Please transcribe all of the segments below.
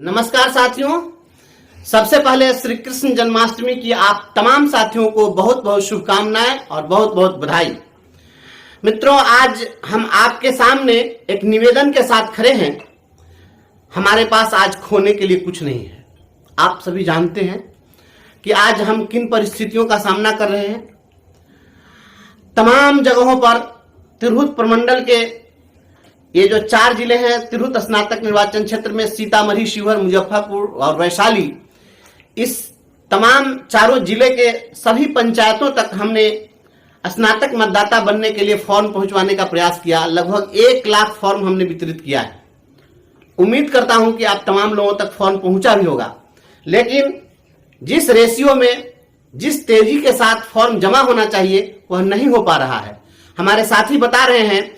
नमस्कार साथियों, सबसे पहले श्री कृष्ण जन्माष्टमी की आप तमाम साथियों को बहुत बहुत शुभकामनाएं और बहुत बहुत बधाई। मित्रों, आज हम आपके सामने एक निवेदन के साथ खड़े हैं। हमारे पास आज खोने के लिए कुछ नहीं है। आप सभी जानते हैं कि आज हम किन परिस्थितियों का सामना कर रहे हैं। तमाम जगहों पर तिरहुत प्रमंडल के ये जो 4 जिले हैं तिरहुत स्नातक निर्वाचन क्षेत्र में, सीतामढ़ी, शिवहर, मुजफ्फरपुर और वैशाली, इस तमाम चारों जिले के सभी पंचायतों तक हमने स्नातक मतदाता बनने के लिए फॉर्म पहुंचवाने का प्रयास किया। लगभग 1 लाख फॉर्म हमने वितरित किया है। उम्मीद करता हूं कि आप तमाम लोगों तक फॉर्म पहुंचा भी होगा, लेकिन जिस रेशियो में, जिस तेजी के साथ फॉर्म जमा होना चाहिए वह नहीं हो पा रहा है। हमारे साथी बता रहे हैं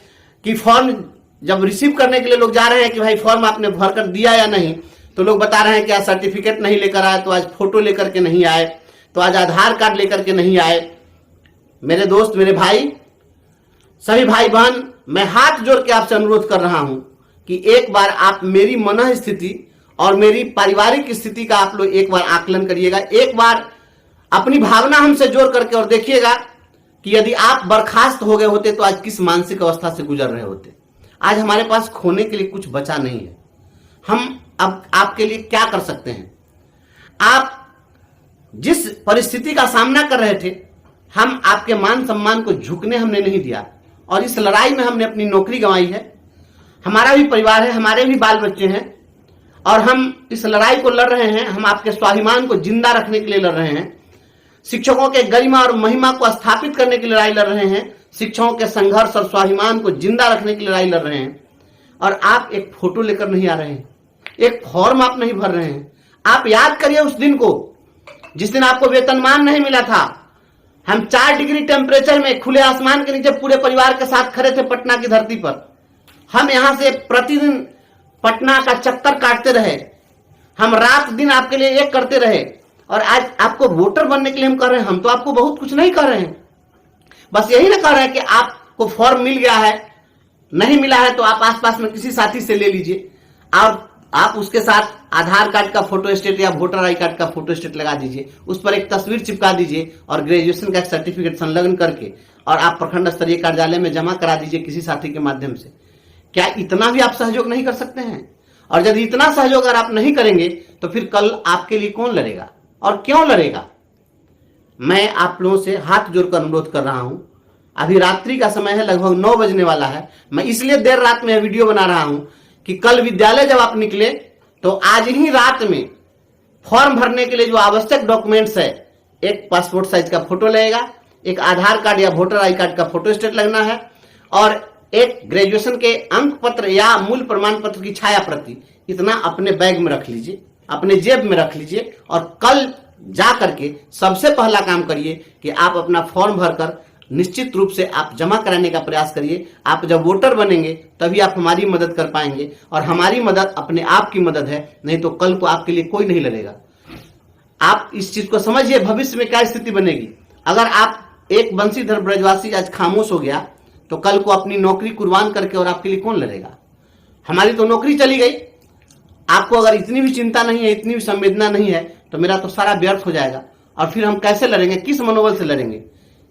कि फॉर्म जब रिसीव करने के लिए लोग जा रहे हैं कि भाई फॉर्म आपने भर कर दिया या नहीं, तो लोग बता रहे हैं कि आज सर्टिफिकेट नहीं लेकर आए, तो आज फोटो लेकर के नहीं आए, तो आज आधार कार्ड लेकर के नहीं आए। मेरे दोस्त, मेरे भाई, सभी भाई बहन, मैं हाथ जोड़ के आपसे अनुरोध कर रहा हूं कि एक बार आप मेरी मनः स्थिति और मेरी पारिवारिक स्थिति का आप लोग एक बार आकलन करिएगा। एक बार अपनी भावना हमसे जोड़ करके और देखिएगा कि यदि आप बर्खास्त हो गए होते तो आज किस मानसिक अवस्था से गुजर रहे होते। आज हमारे पास खोने के लिए कुछ बचा नहीं है। हम अब आपके लिए क्या कर सकते हैं? आप जिस परिस्थिति का सामना कर रहे थे, हम आपके मान सम्मान को झुकने हमने नहीं दिया, और इस लड़ाई में हमने अपनी नौकरी गंवाई है। हमारा भी परिवार है, हमारे भी बाल बच्चे हैं, और हम इस लड़ाई को लड़ रहे हैं। हम आपके स्वाभिमान को जिंदा रखने के लिए लड़ रहे हैं। शिक्षकों के गरिमा और महिमा को स्थापित करने की लड़ाई लड़ रहे हैं। शिक्षकों के संघर्ष और स्वाभिमान को जिंदा रखने की लड़ाई लड़ रहे हैं। और आप एक फोटो लेकर नहीं आ रहे हैं, एक फॉर्म आप नहीं भर रहे हैं। आप याद करिए उस दिन को जिस दिन आपको वेतनमान नहीं मिला था। हम 4 डिग्री टेम्परेचर में खुले आसमान के नीचे पूरे परिवार के साथ खड़े थे पटना की धरती पर। हम यहां से प्रतिदिन पटना का चक्कर काटते रहे। हम रात दिन आपके लिए एक करते रहे, और आज आपको वोटर बनने के लिए हम कर रहे हैं। हम तो आपको बहुत कुछ नहीं कर रहे हैं, बस यही ना कर रहे हैं कि आपको फॉर्म मिल गया है, नहीं मिला है तो आप आसपास में किसी साथी से ले लीजिए, और आप उसके साथ आधार कार्ड का फोटो स्टेट या वोटर आई कार्ड का फोटो स्टेट लगा दीजिए, उस पर एक तस्वीर चिपका दीजिए, और ग्रेजुएशन का एक सर्टिफिकेट संलग्न करके और आप प्रखंड स्तरीय कार्यालय में जमा करा दीजिए किसी साथी के माध्यम से। क्या इतना भी आप सहयोग नहीं कर सकते हैं? और यदि इतना सहयोग अगर आप नहीं करेंगे तो फिर कल आपके लिए कौन लड़ेगा और क्यों लड़ेगा? मैं आप लोगों से हाथ जोड़कर अनुरोध कर रहा हूं। अभी रात्रि का समय है, लगभग 9 बजने वाला है। मैं इसलिए देर रात में वीडियो बना रहा हूं कि कल विद्यालय जब आप निकले तो आज ही रात में फॉर्म भरने के लिए जो आवश्यक डॉक्यूमेंट्स है, एक पासपोर्ट साइज का फोटो लगेगा, एक आधार कार्ड या वोटर आई कार्ड का फोटो स्टेट लगना है, और एक ग्रेजुएशन के अंक पत्र या मूल प्रमाण पत्र की छाया प्रति, इतना अपने बैग में रख लीजिए, अपने जेब में रख लीजिए, और कल जा करके सबसे पहला काम करिए कि आप अपना फॉर्म भरकर निश्चित रूप से आप जमा कराने का प्रयास करिए। आप जब वोटर बनेंगे तभी आप हमारी मदद कर पाएंगे, और हमारी मदद अपने आप की मदद है, नहीं तो कल को आपके लिए कोई नहीं लड़ेगा। आप इस चीज को समझिए, भविष्य में क्या स्थिति बनेगी। अगर आप एक बंशीधर ब्रजवासी आज खामोश हो गया तो कल को अपनी नौकरी कुर्बान करके और आपके लिए कौन लड़ेगा? हमारी तो नौकरी चली गई। आपको अगर इतनी भी चिंता नहीं है, इतनी भी संवेदना नहीं है, तो मेरा तो सारा व्यर्थ हो जाएगा, और फिर हम कैसे लड़ेंगे, किस मनोबल से लड़ेंगे?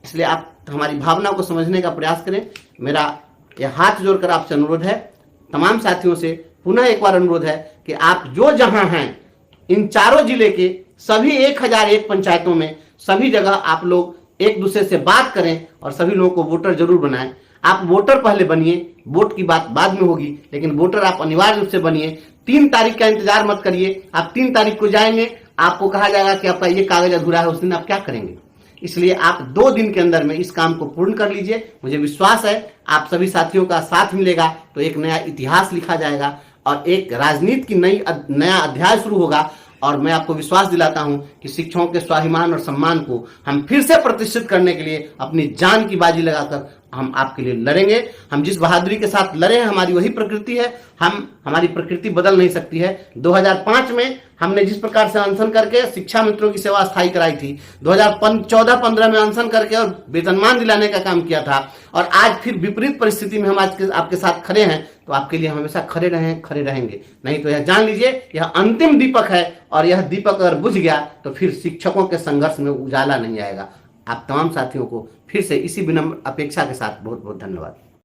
इसलिए आप हमारी भावना को समझने का प्रयास करें। मेरा यह हाथ जोड़कर आपसे अनुरोध है, तमाम साथियों से पुनः एक बार अनुरोध है कि आप जो जहां हैं, इन चारों जिले के सभी 1001 पंचायतों में सभी जगह आप लोग एक दूसरे से बात करें और सभी लोगों को वोटर जरूर बनाएं। आप वोटर पहले बनिए, वोट की बात बाद में होगी, लेकिन वोटर आप अनिवार्य रूप से बनिए। 3 तारीख का इंतजार मत करिए। आप 3 तारीख को जाएंगे, आपको कहा जाएगा कि आपका ये कागज अधूरा है, उस दिन आप क्या करेंगे? इसलिए आप 2 दिन के अंदर में इस काम को पूर्ण कर लीजिए। मुझे विश्वास है आप सभी साथियों का साथ मिलेगा तो एक नया इतिहास लिखा जाएगा और एक राजनीति की नया अध्याय शुरू होगा। और मैं आपको विश्वास दिलाता हूं कि शिक्षकों के स्वाभिमान और सम्मान को हम फिर से प्रतिष्ठित करने के लिए अपनी जान की बाजी लगाकर हम आपके लिए लड़ेंगे। हम जिस बहादुरी के साथ लड़े हैं, हमारी वही प्रकृति है। हमारी प्रकृति बदल नहीं सकती है। 2005 में हमने जिस प्रकार से अनशन करके शिक्षा मित्रों की सेवा स्थायी कराई थी, 2014-15 में अनशन करके और वेतनमान दिलाने का काम किया था, और आज फिर विपरीत परिस्थिति में हम आज आपके साथ खड़े हैं, तो आपके लिए हम हमेशा खड़े रहेंगे। नहीं तो यह जान लीजिए, यह अंतिम दीपक है, और यह दीपक अगर बुझ गया तो फिर शिक्षकों के संघर्ष में उजाला नहीं आएगा। आप तमाम साथियों को फिर से इसी विनम्र अपेक्षा के साथ बहुत बहुत धन्यवाद।